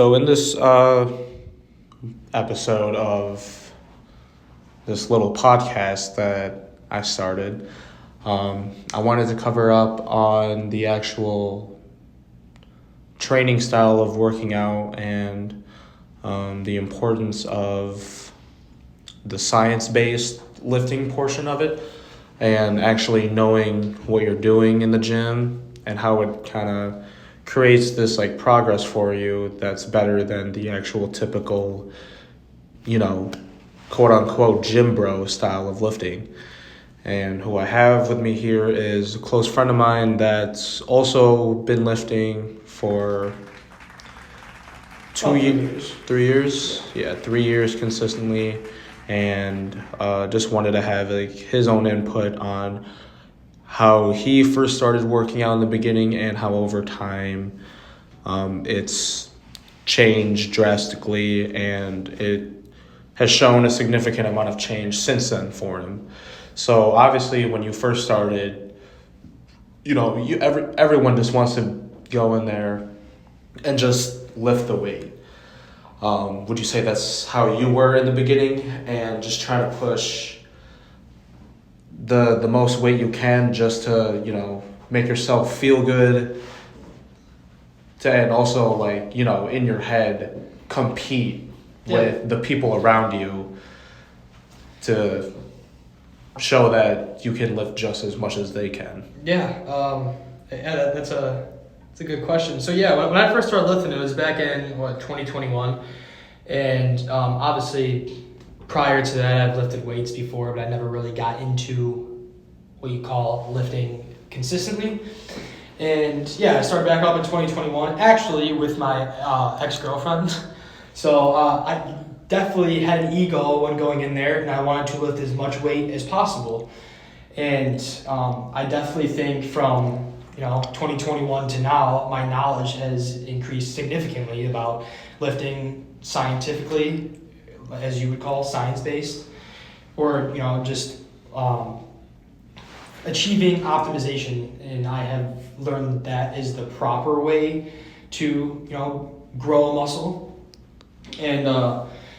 So in this episode of this little podcast that I started, I wanted to cover up on the actual training style of working out and the importance of the science-based lifting portion of it, and actually knowing what you're doing in the gym and how it kind of creates this like progress for you that's better than the actual typical, quote unquote gym bro style of lifting. And who I have with me here is a close friend of mine that's also been lifting for 3 years. 3 years. Yeah, 3 years consistently. And just wanted to have like his own input on how he first started working out in the beginning and how over time it's changed drastically, and it has shown a significant amount of change since then for him. So obviously when you first started, everyone just wants to go in there and just lift the weight. Would you say that's how you were in the beginning, and just trying to push the most weight you can just to, make yourself feel good, and also in your head compete with the people around you to show that you can lift just as much as they can? That's a good question. So when I first started lifting, it was back in 2021, and obviously prior to that I've lifted weights before, but I never really got into what you call lifting consistently. And I started back up in 2021, actually with my ex-girlfriend. So I definitely had an ego when going in there, and I wanted to lift as much weight as possible. And I definitely think from 2021 to now, my knowledge has increased significantly about lifting scientifically, as you would call science-based, or just achieving optimization. And I have learned that is the proper way to grow a muscle. And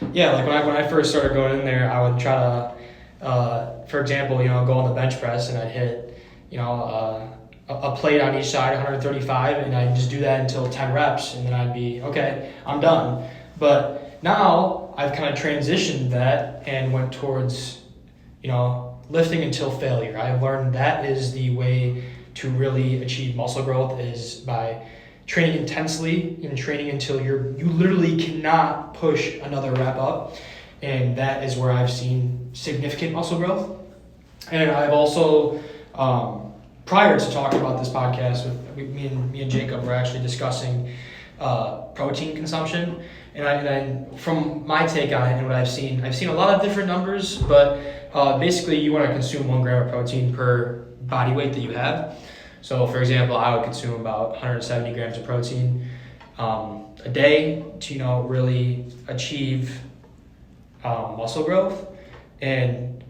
when I first started going in there, I would try to for example, go on the bench press, and I'd hit a plate on each side, 135, and I'd just do that until 10 reps, and then I'd be okay, I'm done. But now I've kind of transitioned that and went towards lifting until failure. I've learned that is the way to really achieve muscle growth, is by training intensely and training until you literally cannot push another rep up. And that is where I've seen significant muscle growth. And I've also, prior to talking about this podcast, me and Jacob were actually discussing protein consumption. And from my take on it and what I've seen a lot of different numbers, but basically you want to consume 1 gram of protein per body weight that you have. So for example, I would consume about 170 grams of protein a day to really achieve muscle growth. And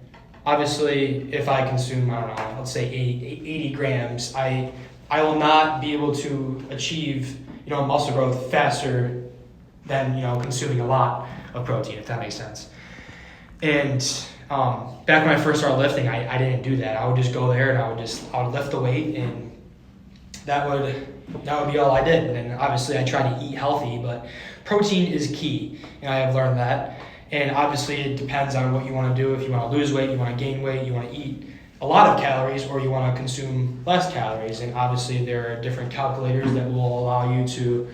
obviously if I consume, let's say 80 grams, I will not be able to achieve muscle growth faster than consuming a lot of protein, if that makes sense. And back when I first started lifting, I didn't do that. I would just go there and I would lift the weight, and that would be all I did. And obviously I try to eat healthy, but protein is key, and I have learned that. And obviously it depends on what you want to do. If you want to lose weight, you want to gain weight, you want to eat a lot of calories, or you want to consume less calories. And obviously there are different calculators that will allow you to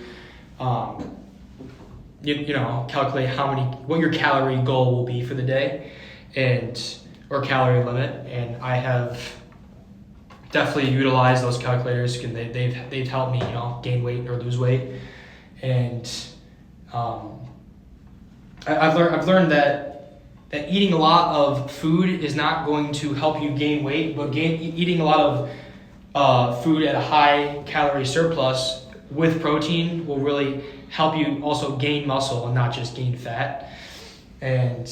calculate what your calorie goal will be for the day, or calorie limit. And I have definitely utilized those calculators, because they've helped me gain weight or lose weight. And I've learned that eating a lot of food is not going to help you gain weight, but eating a lot of food at a high calorie surplus with protein will really help you also gain muscle and not just gain fat. And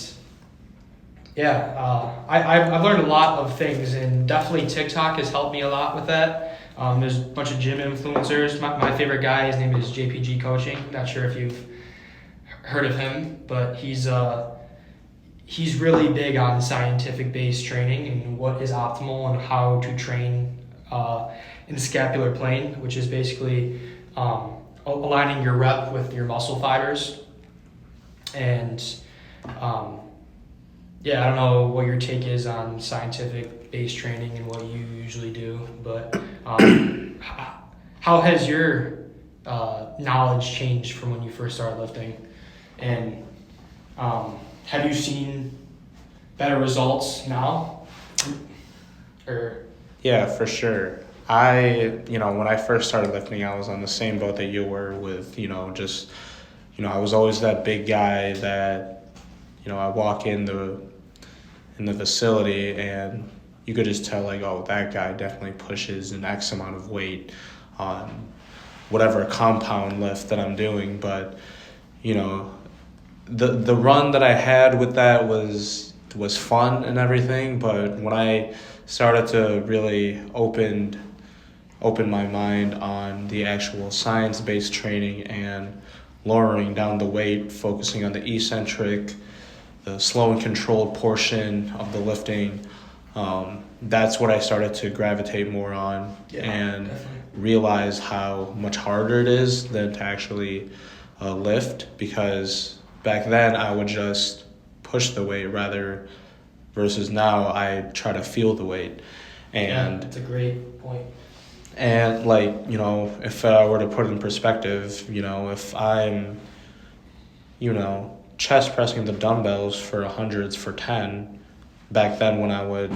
I've learned a lot of things, and definitely TikTok has helped me a lot with that. There's a bunch of gym influencers. My favorite guy, his name is JPG Coaching. Not sure if you've heard of him, but he's really big on scientific-based training and what is optimal and how to train in the scapular plane, which is basically aligning your rep with your muscle fibers. And yeah, I don't know what your take is on scientific-based training and what you usually do, but how has your knowledge changed from when you first started lifting? And have you seen better results now? Or Yeah, for sure. When I first started lifting, I was on the same boat that you were with, I was always that big guy that, I walk in the facility and you could just tell like, oh, that guy definitely pushes an X amount of weight on whatever compound lift that I'm doing. But, the run that I had with that was fun and everything. But when I started to really open my mind on the actual science-based training and lowering down the weight, focusing on the eccentric, the slow and controlled portion of the lifting, that's what I started to gravitate more on. And definitely. realize how much harder it is than to actually lift, because back then I would just push the weight versus now I try to feel the weight. And that's a great point. And if I were to put it in perspective, if I'm, chest pressing the dumbbells for hundreds for 10, back then when I would,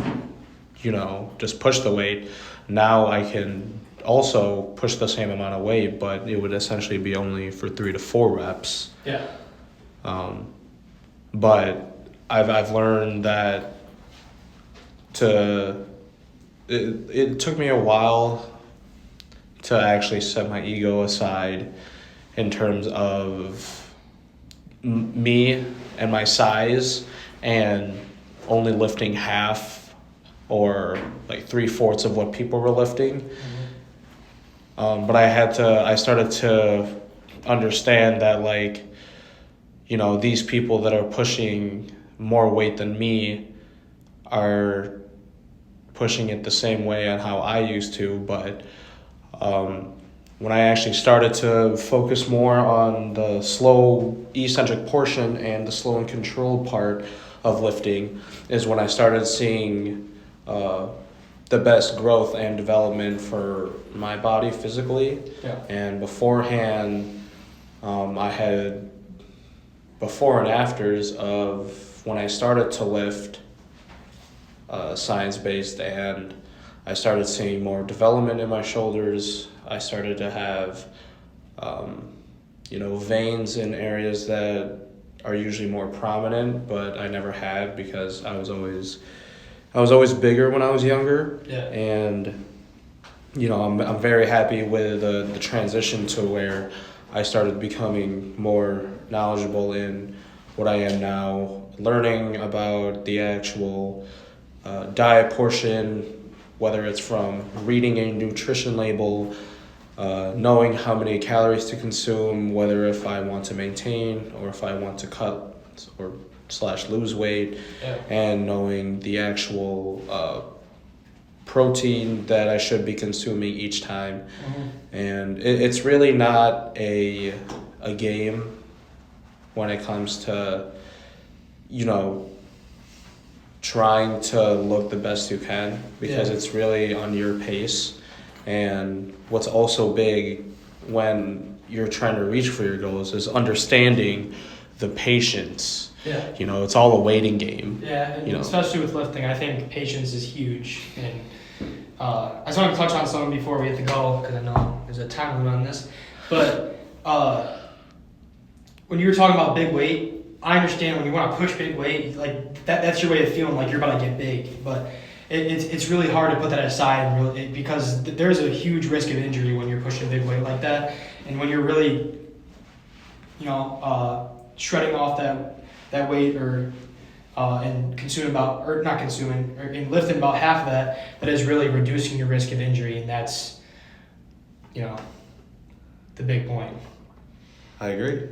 just push the weight, now I can also push the same amount of weight, but it would essentially be only for 3 to 4 reps. Yeah. But I've learned that it took me a while to actually set my ego aside in terms of me and my size and only lifting half or like 3/4 of what people were lifting. Mm-hmm. But I started to understand that these people that are pushing more weight than me are pushing it the same way on how I used to, but when I actually started to focus more on the slow eccentric portion and the slow and controlled part of lifting is when I started seeing the best growth and development for my body physically. Yeah. And beforehand, I had before and afters of when I started to lift science-based, and I started seeing more development in my shoulders. I started to have, veins in areas that are usually more prominent, but I never had because I was always bigger when I was younger. Yeah. And, I'm very happy with the transition to where I started becoming more knowledgeable in what I am now, learning about the actual diet portion, whether it's from reading a nutrition label, knowing how many calories to consume, whether if I want to maintain or if I want to cut or / lose weight, and knowing the actual protein that I should be consuming each time. Mm-hmm. And it's really not a game when it comes to, trying to look the best you can, because it's really on your pace. And what's also big when you're trying to reach for your goals is understanding the patience. Yeah. It's all a waiting game. Yeah, and especially with lifting, I think patience is huge. And I just want to touch on something before we have to go, because I know there's a time limit on this. But when you were talking about big weight, I understand when you want to push big weight, like that's your way of feeling like you're about to get big. But it's really hard to put that aside because there's a huge risk of injury when you're pushing big weight like that. And when you're really, shredding off that weight and and lifting about half of that is really reducing your risk of injury. And that's you know, the big point. I agree.